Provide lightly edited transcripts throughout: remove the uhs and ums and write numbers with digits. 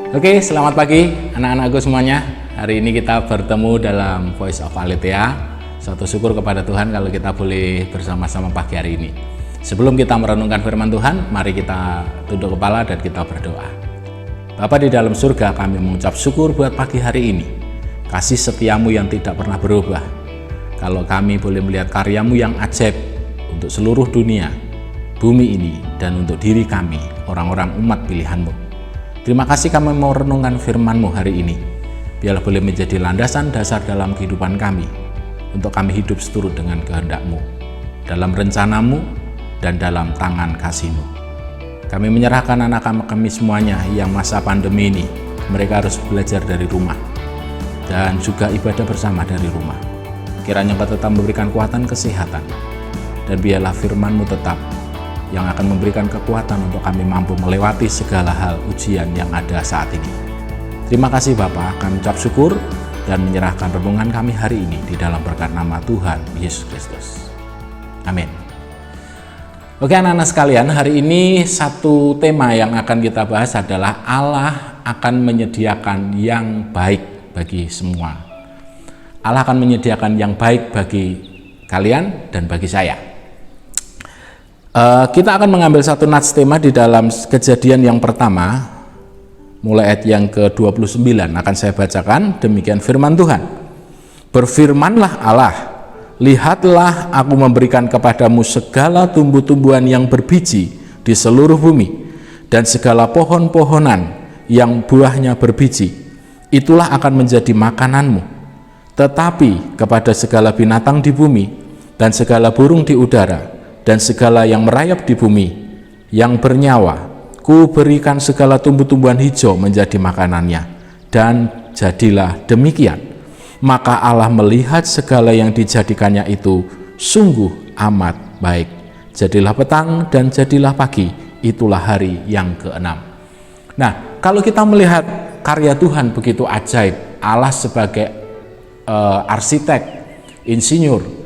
Oke, selamat pagi anak-anakku semuanya. Hari ini kita bertemu dalam Voice of Aletheia. Suatu syukur kepada Tuhan kalau kita boleh bersama-sama pagi hari ini. Sebelum kita merenungkan firman Tuhan, mari kita tunduk kepala dan kita berdoa. Bapa di dalam surga, kami mengucap syukur buat pagi hari ini. Kasih setiamu yang tidak pernah berubah. Kalau kami boleh melihat karyamu yang ajaib untuk seluruh dunia, bumi ini, dan untuk diri kami, orang-orang umat pilihanmu. Terima kasih kami mau renungkan firman-Mu hari ini. Biarlah boleh menjadi landasan dasar dalam kehidupan kami, untuk kami hidup seturut dengan kehendak-Mu, dalam rencana-Mu, dan dalam tangan kasih-Mu. Kami menyerahkan anak kami semuanya yang masa pandemi ini, mereka harus belajar dari rumah, dan juga ibadah bersama dari rumah. Kiranya Engkau tetap memberikan kekuatan kesehatan, dan biarlah firman-Mu tetap yang akan memberikan kekuatan untuk kami mampu melewati segala hal ujian yang ada saat ini. Terima kasih Bapa, kami ucap syukur dan menyerahkan renungan kami hari ini di dalam berkat nama Tuhan Yesus Kristus. Amin. Oke anak-anak sekalian, hari ini satu tema yang akan kita bahas adalah Allah akan menyediakan yang baik bagi semua. Allah akan menyediakan yang baik bagi kalian dan bagi saya. Kita akan mengambil satu nats tema di dalam Kejadian yang pertama, mulai ayat yang ke-29 akan saya bacakan. Demikian firman Tuhan. Berfirmanlah Allah, lihatlah aku memberikan kepadamu segala tumbuh-tumbuhan yang berbiji di seluruh bumi, dan segala pohon-pohonan yang buahnya berbiji, itulah akan menjadi makananmu. Tetapi kepada segala binatang di bumi, dan segala burung di udara, dan segala yang merayap di bumi yang bernyawa, ku berikan segala tumbuh-tumbuhan hijau menjadi makanannya. Dan jadilah demikian. Maka Allah melihat segala yang dijadikannya itu sungguh amat baik. Jadilah petang dan jadilah pagi, itulah hari yang ke-6. Nah, kalau kita melihat karya Tuhan begitu ajaib, Allah sebagai arsitek, insinyur,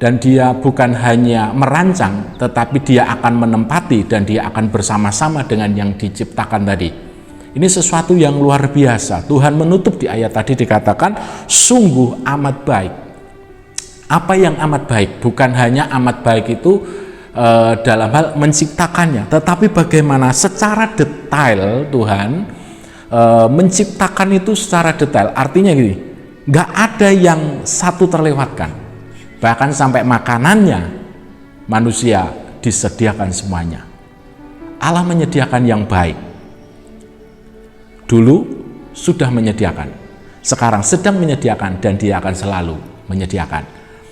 dan dia bukan hanya merancang, tetapi dia akan menempati dan dia akan bersama-sama dengan yang diciptakan tadi. Ini sesuatu yang luar biasa. Tuhan menutup di ayat tadi dikatakan sungguh amat baik. Apa yang amat baik? Bukan hanya amat baik itu dalam hal menciptakannya, tetapi bagaimana secara detail Tuhan menciptakan itu secara detail. Artinya gini, nggak ada yang satu terlewatkan. Bahkan sampai makanannya manusia disediakan semuanya. Allah menyediakan yang baik. Dulu sudah menyediakan, sekarang sedang menyediakan, dan dia akan selalu menyediakan.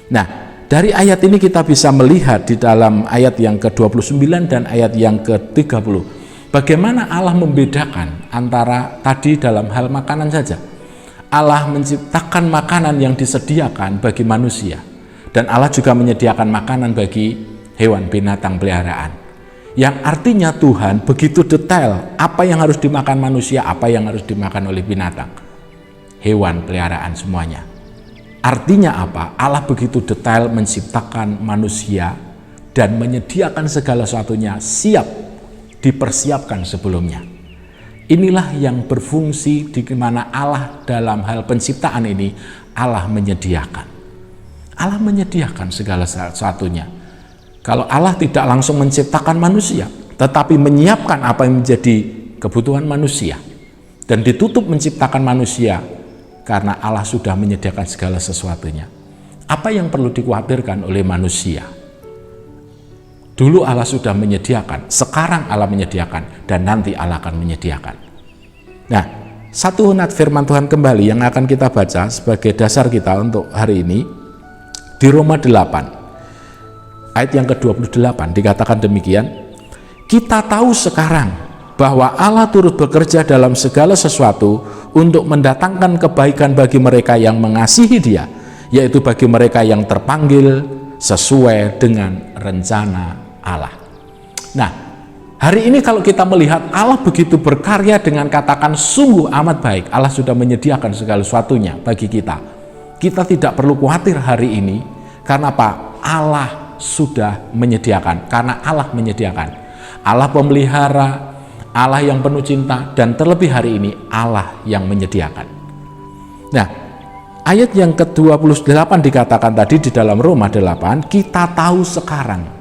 Nah, dari ayat ini kita bisa melihat di dalam ayat yang ke-29 dan ayat yang ke-30, bagaimana Allah membedakan antara tadi dalam hal makanan saja. Allah menciptakan makanan yang disediakan bagi manusia, dan Allah juga menyediakan makanan bagi hewan binatang peliharaan. Yang artinya Tuhan begitu detail apa yang harus dimakan manusia, apa yang harus dimakan oleh binatang, hewan peliharaan semuanya. Artinya apa? Allah begitu detail menciptakan manusia dan menyediakan segala sesuatunya siap dipersiapkan sebelumnya. Inilah yang berfungsi di mana Allah dalam hal penciptaan ini, Allah menyediakan. Allah menyediakan segala sesuatunya. Kalau Allah tidak langsung menciptakan manusia, tetapi menyiapkan apa yang menjadi kebutuhan manusia, dan ditutup menciptakan manusia, karena Allah sudah menyediakan segala sesuatunya. Apa yang perlu dikhawatirkan oleh manusia? Dulu Allah sudah menyediakan, sekarang Allah menyediakan, dan nanti Allah akan menyediakan. Nah, satu nats firman Tuhan kembali yang akan kita baca sebagai dasar kita untuk hari ini, di Roma 8 ayat yang ke-28 dikatakan demikian, kita tahu sekarang bahwa Allah turut bekerja dalam segala sesuatu untuk mendatangkan kebaikan bagi mereka yang mengasihi Dia, yaitu bagi mereka yang terpanggil sesuai dengan rencana Allah. Nah, hari ini kalau kita melihat Allah begitu berkarya dengan katakan sungguh amat baik, Allah sudah menyediakan segala sesuatunya bagi kita. Kita tidak perlu khawatir hari ini, karena apa? Allah sudah menyediakan, karena Allah menyediakan. Allah pemelihara, Allah yang penuh cinta, dan terlebih hari ini Allah yang menyediakan. Nah, ayat yang ke-28 dikatakan tadi di dalam Roma 8, kita tahu sekarang.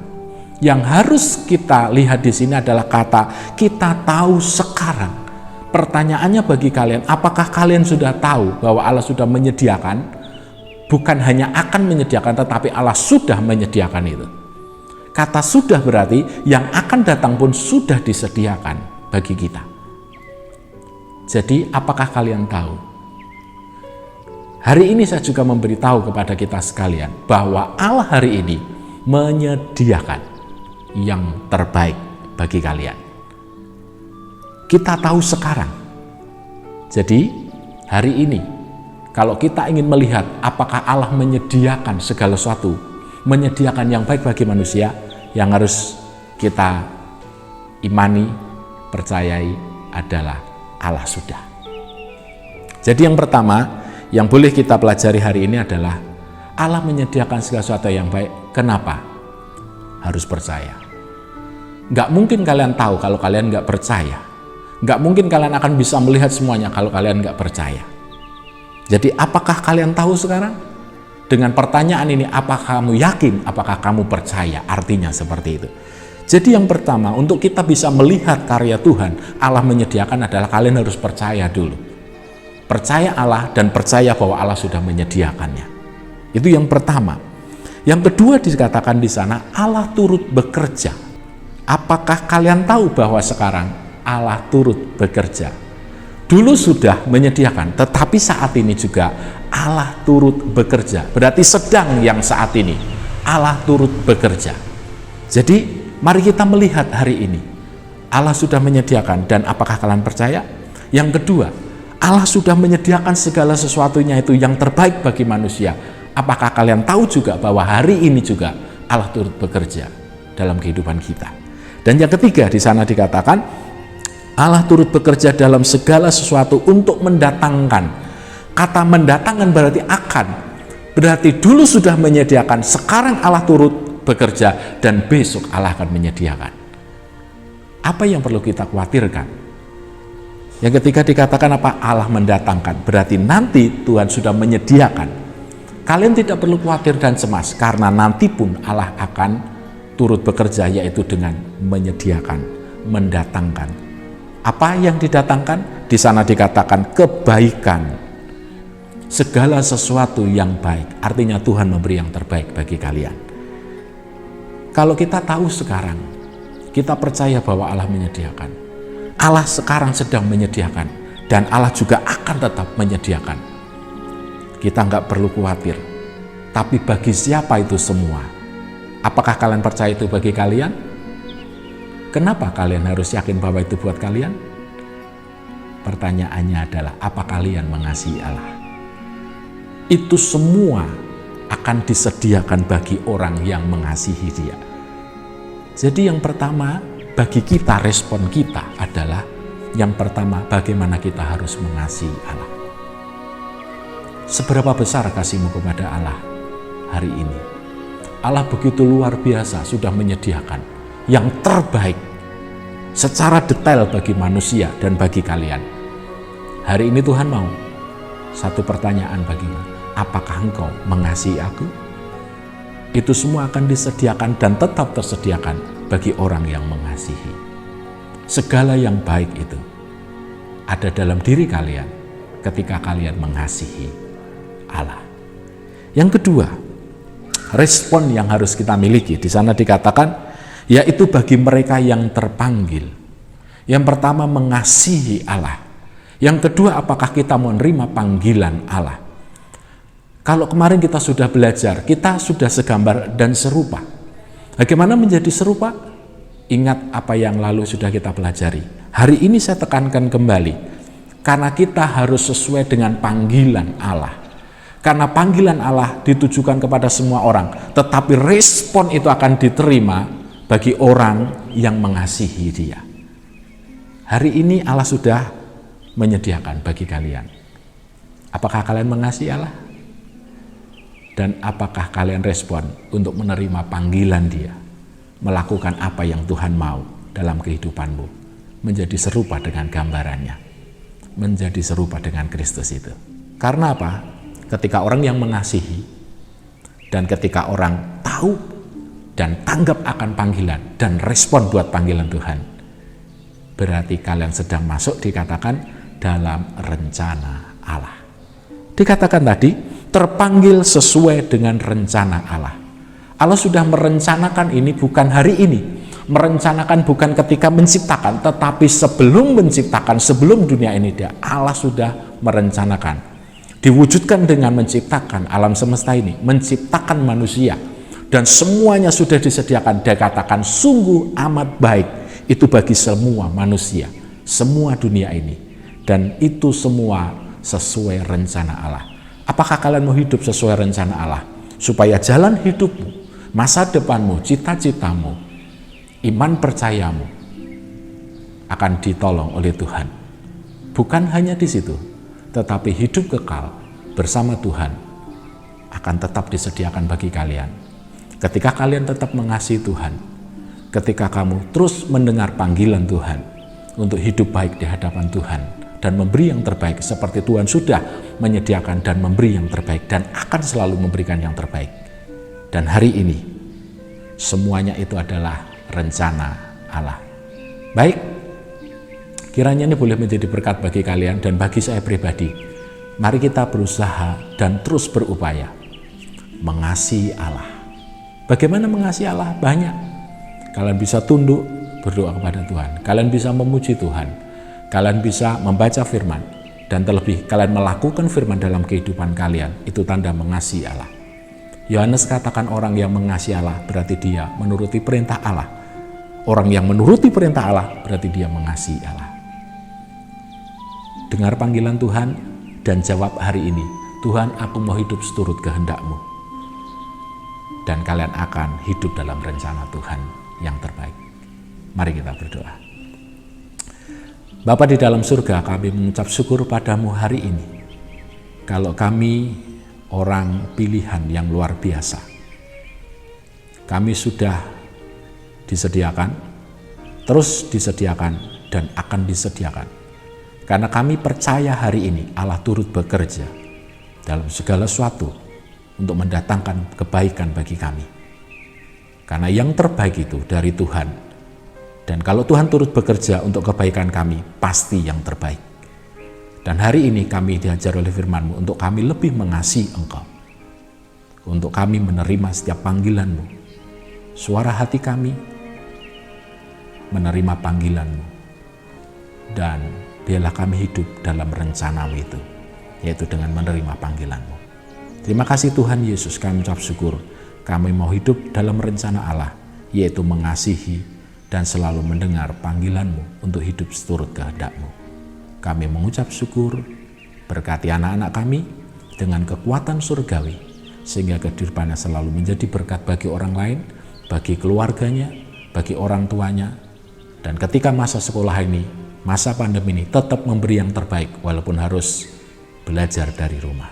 Yang harus kita lihat di sini adalah kata kita tahu sekarang. Pertanyaannya bagi kalian, apakah kalian sudah tahu bahwa Allah sudah menyediakan? Bukan hanya akan menyediakan, tetapi Allah sudah menyediakan itu. Kata sudah berarti yang akan datang pun sudah disediakan bagi kita. Jadi apakah kalian tahu? Hari ini saya juga memberitahu kepada kita sekalian bahwa Allah hari ini menyediakan yang terbaik bagi kalian. Kita tahu sekarang. Jadi hari ini kalau kita ingin melihat apakah Allah menyediakan segala sesuatu, menyediakan yang baik bagi manusia, yang harus kita imani, percayai adalah Allah sudah. Jadi yang pertama yang boleh kita pelajari hari ini adalah Allah menyediakan segala sesuatu yang baik. Kenapa? Harus percaya. Nggak mungkin kalian tahu kalau kalian nggak percaya. Nggak mungkin kalian akan bisa melihat semuanya kalau kalian nggak percaya. Jadi apakah kalian tahu sekarang? Dengan pertanyaan ini, apakah kamu yakin? Apakah kamu percaya? Artinya seperti itu. Jadi yang pertama, untuk kita bisa melihat karya Tuhan, Allah menyediakan adalah kalian harus percaya dulu. Percaya Allah dan percaya bahwa Allah sudah menyediakannya. Itu yang pertama. Yang kedua dikatakan di sana, Allah turut bekerja. Apakah kalian tahu bahwa sekarang Allah turut bekerja? Dulu sudah menyediakan, tetapi saat ini juga Allah turut bekerja. Berarti sedang yang saat ini Allah turut bekerja. Jadi mari kita melihat hari ini Allah sudah menyediakan, dan apakah kalian percaya? Yang kedua, Allah sudah menyediakan segala sesuatunya itu yang terbaik bagi manusia. Apakah kalian tahu juga bahwa hari ini juga Allah turut bekerja dalam kehidupan kita? Dan yang ketiga di sana dikatakan Allah turut bekerja dalam segala sesuatu untuk mendatangkan. Kata mendatangkan berarti akan. Berarti dulu sudah menyediakan, sekarang Allah turut bekerja, dan besok Allah akan menyediakan. Apa yang perlu kita khawatirkan? Yang ketiga dikatakan apa? Allah mendatangkan. Berarti nanti Tuhan sudah menyediakan. Kalian tidak perlu khawatir dan cemas, karena nanti pun Allah akan turut bekerja, yaitu dengan menyediakan, mendatangkan. Apa yang didatangkan? Di sana dikatakan kebaikan. Segala sesuatu yang baik. Artinya Tuhan memberi yang terbaik bagi kalian. Kalau kita tahu sekarang, kita percaya bahwa Allah menyediakan. Allah sekarang sedang menyediakan, dan Allah juga akan tetap menyediakan. Kita nggak perlu khawatir. Tapi bagi siapa itu semua? Apakah kalian percaya itu bagi kalian? Kenapa kalian harus yakin bahwa itu buat kalian? Pertanyaannya adalah, apa kalian mengasihi Allah? Itu semua akan disediakan bagi orang yang mengasihi Dia. Jadi yang pertama, bagi kita, respon kita adalah, yang pertama, bagaimana kita harus mengasihi Allah. Seberapa besar kasihmu kepada Allah hari ini? Allah begitu luar biasa sudah menyediakan yang terbaik secara detail bagi manusia dan bagi kalian. Hari ini Tuhan mau satu pertanyaan bagimu, apakah engkau mengasihi aku? Itu semua akan disediakan dan tetap tersediakan bagi orang yang mengasihi. Segala yang baik itu ada dalam diri kalian ketika kalian mengasihi Allah. Yang kedua, respon yang harus kita miliki di sana dikatakan, yaitu bagi mereka yang terpanggil. Yang pertama, mengasihi Allah. Yang kedua, apakah kita menerima panggilan Allah? Kalau kemarin kita sudah belajar, kita sudah segambar dan serupa. Bagaimana menjadi serupa? Ingat apa yang lalu sudah kita pelajari. Hari ini saya tekankan kembali, karena kita harus sesuai dengan panggilan Allah. Karena panggilan Allah ditujukan kepada semua orang, tetapi respon itu akan diterima bagi orang yang mengasihi Dia. Hari ini Allah sudah menyediakan bagi kalian. Apakah kalian mengasihi Allah? Dan apakah kalian respon untuk menerima panggilan Dia? Melakukan apa yang Tuhan mau dalam kehidupanmu? menjadi serupa dengan gambarannya, menjadi serupa dengan Kristus itu. Karena apa? Ketika orang yang mengasihi dan ketika orang tahu dan tanggap akan panggilan dan respon buat panggilan Tuhan, berarti kalian sedang masuk dikatakan dalam rencana Allah. Dikatakan tadi, terpanggil sesuai dengan rencana Allah. Allah sudah merencanakan ini bukan hari ini, merencanakan bukan ketika menciptakan, tetapi sebelum menciptakan, sebelum dunia ini Allah sudah merencanakan. Diwujudkan dengan menciptakan alam semesta ini, menciptakan manusia, dan semuanya sudah disediakan. Dia katakan sungguh amat baik itu bagi semua manusia, semua dunia ini, dan itu semua sesuai rencana Allah. Apakah kalian mau hidup sesuai rencana Allah? Supaya jalan hidupmu, masa depanmu, cita-citamu, iman percayamu akan ditolong oleh Tuhan. Bukan hanya di situ, tetapi hidup kekal bersama Tuhan akan tetap disediakan bagi kalian. Ketika kalian tetap mengasihi Tuhan, ketika kamu terus mendengar panggilan Tuhan untuk hidup baik di hadapan Tuhan dan memberi yang terbaik seperti Tuhan sudah menyediakan dan memberi yang terbaik dan akan selalu memberikan yang terbaik. Dan hari ini semuanya itu adalah rencana Allah. Baik, kiranya ini boleh menjadi berkat bagi kalian dan bagi saya pribadi. Mari kita berusaha dan terus berupaya mengasihi Allah. Bagaimana mengasihi Allah? Banyak. Kalian bisa tunduk berdoa kepada Tuhan. Kalian bisa memuji Tuhan. Kalian bisa membaca firman. Dan terlebih kalian melakukan firman dalam kehidupan kalian. Itu tanda mengasihi Allah. Yohanes katakan orang yang mengasihi Allah berarti dia menuruti perintah Allah. Orang yang menuruti perintah Allah berarti dia mengasihi Allah. Dengar panggilan Tuhan dan jawab hari ini, Tuhan, aku mau hidup seturut kehendak-Mu. Dan kalian akan hidup dalam rencana Tuhan yang terbaik. Mari kita berdoa. Bapa di dalam surga, kami mengucap syukur padamu hari ini. Kalau kami orang pilihan yang luar biasa, kami sudah disediakan, terus disediakan, dan akan disediakan. Karena kami percaya hari ini Allah turut bekerja dalam segala sesuatu untuk mendatangkan kebaikan bagi kami. Karena yang terbaik itu dari Tuhan. Dan kalau Tuhan turut bekerja untuk kebaikan kami, pasti yang terbaik. Dan hari ini kami diajar oleh firman-Mu untuk kami lebih mengasihi Engkau. Untuk kami menerima setiap panggilan-Mu. Suara hati kami menerima panggilan-Mu. Dan biarlah kami hidup dalam rencana-Mu itu, yaitu dengan menerima panggilan-Mu. Terima kasih Tuhan Yesus, kami ucap syukur. Kami mau hidup dalam rencana Allah, yaitu mengasihi dan selalu mendengar panggilan-Mu untuk hidup seturut kehendak-Mu. Kami mengucap syukur, berkati anak-anak kami dengan kekuatan surgawi, sehingga kehidupannya selalu menjadi berkat bagi orang lain, bagi keluarganya, bagi orang tuanya. Dan ketika masa sekolah ini, masa pandemi ini tetap memberi yang terbaik walaupun harus belajar dari rumah.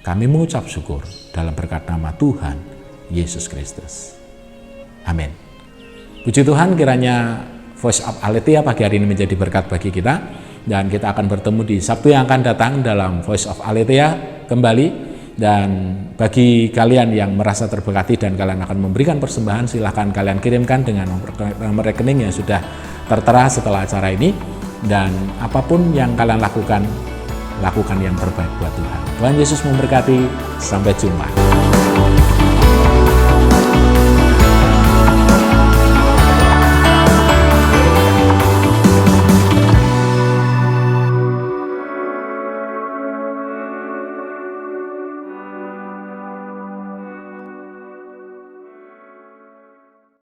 Kami mengucap syukur dalam berkat nama Tuhan Yesus Kristus. Amin. Puji Tuhan, kiranya Voice of Aletheia pagi hari ini menjadi berkat bagi kita, dan kita akan bertemu di Sabtu yang akan datang dalam Voice of Aletheia kembali. Dan bagi kalian yang merasa terberkati dan kalian akan memberikan persembahan, silahkan kalian kirimkan dengan nomor rekening yang sudah tertera setelah acara ini. Dan apapun yang kalian lakukan, lakukan yang terbaik buat Tuhan. Tuhan Yesus memberkati. Sampai jumpa.